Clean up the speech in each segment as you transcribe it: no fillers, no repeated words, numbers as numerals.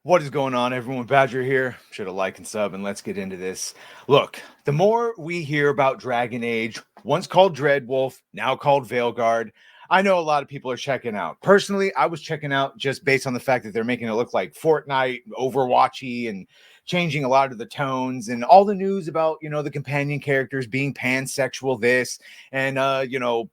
What is going on, everyone? Badger here. Should have liked and sub, and let's get into this. Look, the more we hear about Dragon Age, once called Dreadwolf, now called Veilguard, I know a lot of people are checking out. Personally, I was checking out just based on the fact that they're making it look like Fortnite, Overwatchy, and changing a lot of the tones and all the news about, the companion characters being pansexual, this and,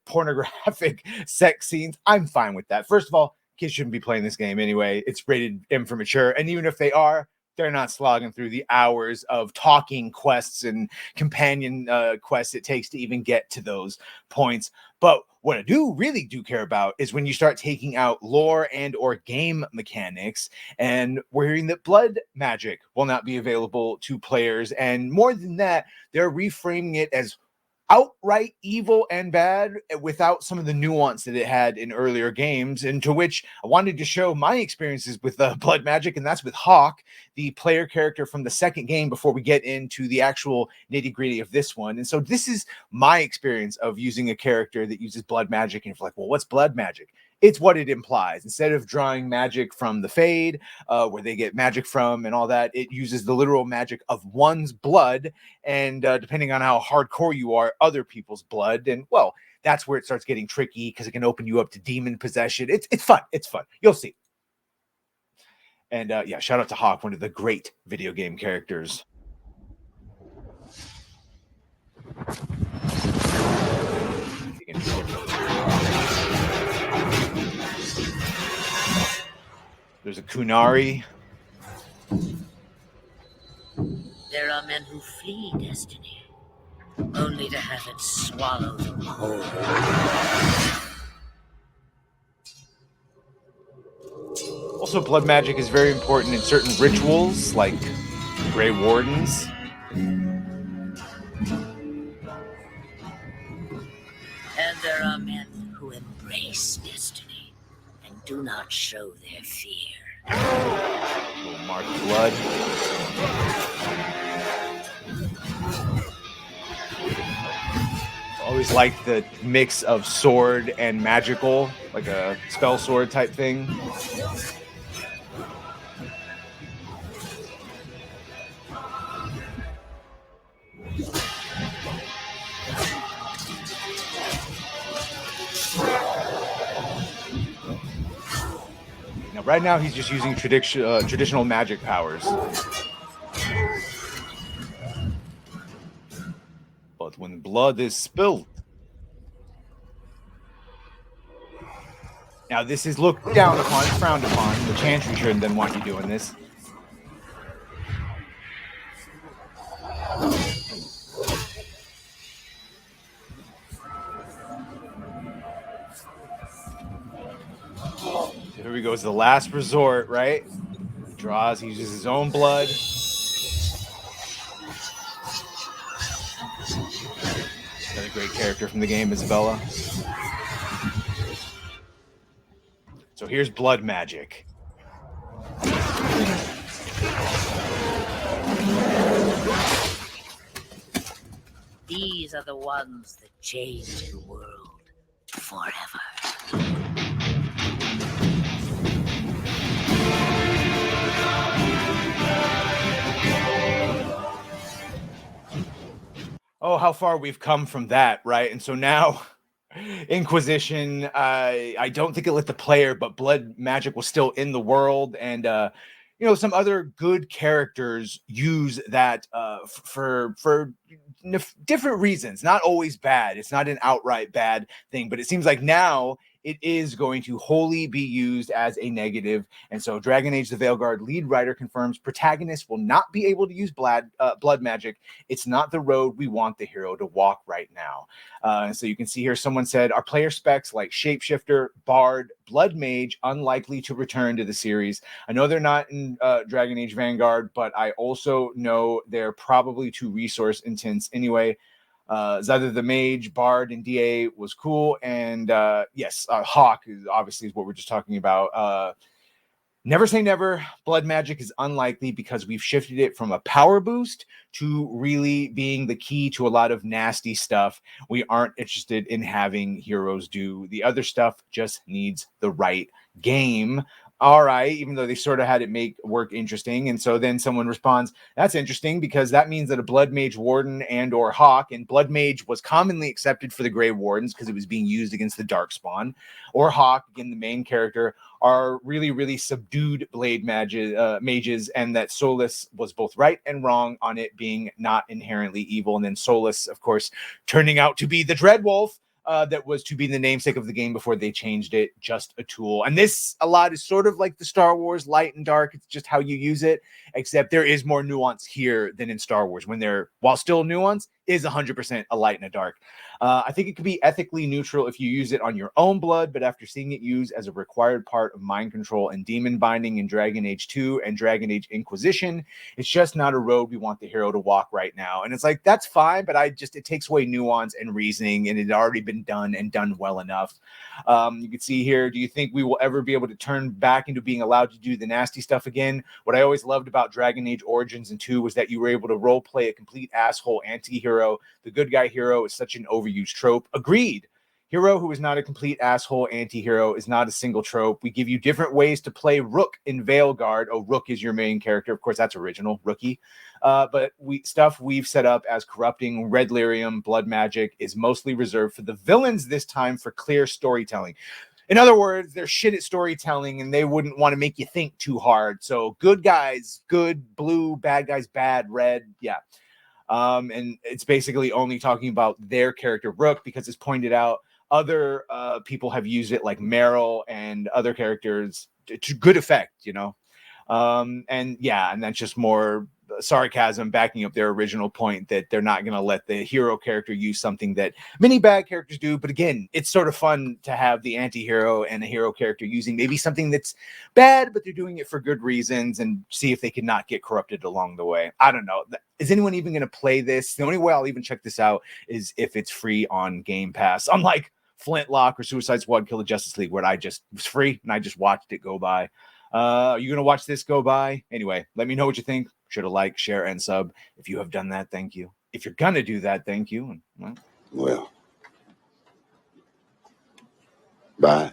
pornographic sex scenes. I'm fine with that. First of all, kids shouldn't be playing this game anyway. It's rated M for mature. And even if they are, they're not slogging through the hours of talking quests and companion quests it takes to even get to those points. But what I really do care about is when you start taking out lore and or game mechanics, and we're hearing that blood magic will not be available to players. And more than that, they're reframing it as outright evil and bad without some of the nuance that it had in earlier games, and to which I wanted to show my experiences with blood magic, and that's with Hawk, the player character from the second game, before we get into the actual nitty-gritty of this one. And so this is my experience of using a character that uses blood magic, and if you're like, well, what's blood magic? It's what it implies. Instead of drawing magic from the Fade, where they get magic from and all that, it uses the literal magic of one's blood, and depending on how hardcore you are, other people's blood. And well, that's where it starts getting tricky, because it can open you up to demon possession. It's fun. It's fun. You'll see. And yeah, shout out to Hawk, one of the great video game characters. There's a Kunari. There are men who flee destiny, only to have it swallow them whole. Also, blood magic is very important in certain rituals, like Grey Wardens. And there are men who embrace destiny and do not show their fear. Little marked blood. Always liked the mix of sword and magical, like a spell sword type thing. Now, right now, he's just using traditional magic powers. But when blood is spilled... Now, this is looked down upon, frowned upon. The Chantry shouldn't want you doing this. Here we go. It's the last resort, right? He draws. He uses his own blood. Another great character from the game, Isabella. So here's blood magic. These are the ones that change the world forever. Oh, how far we've come from that, right? And so now, Inquisition, I don't think it let the player, but blood magic was still in the world, and some other good characters use that for different reasons, not always bad. It's not an outright bad thing, but it seems like now it is going to wholly be used as a negative. And so Dragon Age the Veilguard lead writer confirms protagonists will not be able to use blood magic. It's not the road we want the hero to walk right now. And so you can see here, someone said, our player specs like Shapeshifter, Bard, Blood Mage unlikely to return to the series. I know they're not in Dragon Age Vanguard, but I also know they're probably too resource intense anyway. Either the Mage, Bard, and DA was cool, and yes, Hawk is obviously what we're just talking about. Never say never. Blood magic is unlikely because we've shifted it from a power boost to really being the key to a lot of nasty stuff. We aren't interested in having heroes do. The other stuff just needs the right game. all right, even though they sort of had it make work interesting. And so then someone responds, that's interesting because that means that a Blood Mage Warden and or Hawk, and Blood Mage was commonly accepted for the Grey Wardens because it was being used against the Darkspawn, or Hawk, again, the main character, are really, really subdued blade mages, and that Solus was both right and wrong on it being not inherently evil. And then Solus, of course, turning out to be the Dreadwolf, that was to be the namesake of the game before they changed it, just a tool. And this, a lot, is sort of like the Star Wars light and dark. It's just how you use it, except there is more nuance here than in Star Wars, when there, while still nuance, is 100% a light and a dark. I think it could be ethically neutral if you use it on your own blood, but after seeing it used as a required part of mind control and demon binding in Dragon Age 2 and Dragon Age Inquisition, it's just not a road we want the hero to walk right now. And it's like, that's fine, but it takes away nuance and reasoning, and it had already been done and done well enough. You can see here, do you think we will ever be able to turn back into being allowed to do the nasty stuff again? What I always loved about Dragon Age Origins and 2 was that you were able to role play a complete asshole anti-hero. The good guy hero is such an overused trope. Agreed. Hero who is not a complete asshole anti-hero is not a single trope. We give you different ways to play Rook in Veilguard. Oh, Rook is your main character. Of course, that's original, Rookie. But stuff we've set up as corrupting red lyrium, blood magic is mostly reserved for the villains this time for clear storytelling. In other words, they're shit at storytelling and they wouldn't want to make you think too hard. So good guys, good, blue, bad guys, bad, red. Yeah. And it's basically only talking about their character Rook, because it's pointed out other people have used it, like Meryl and other characters, to good effect, you know. And that's just more sarcasm backing up their original point that they're not going to let the hero character use something that many bad characters do. But again, it's sort of fun to have the anti-hero and a hero character using maybe something that's bad, but they're doing it for good reasons, and see if they can not get corrupted along the way. I don't know. Is anyone even going to play this? The only way I'll even check this out is if it's free on Game Pass, unlike Flintlock or Suicide Squad Kill the Justice League, where it was free and I just watched it go by. Are you going to watch this go by? Anyway, let me know what you think. Should have liked, share, and sub. If you have done that, thank you. If you're going to do that, thank you. Well, bye.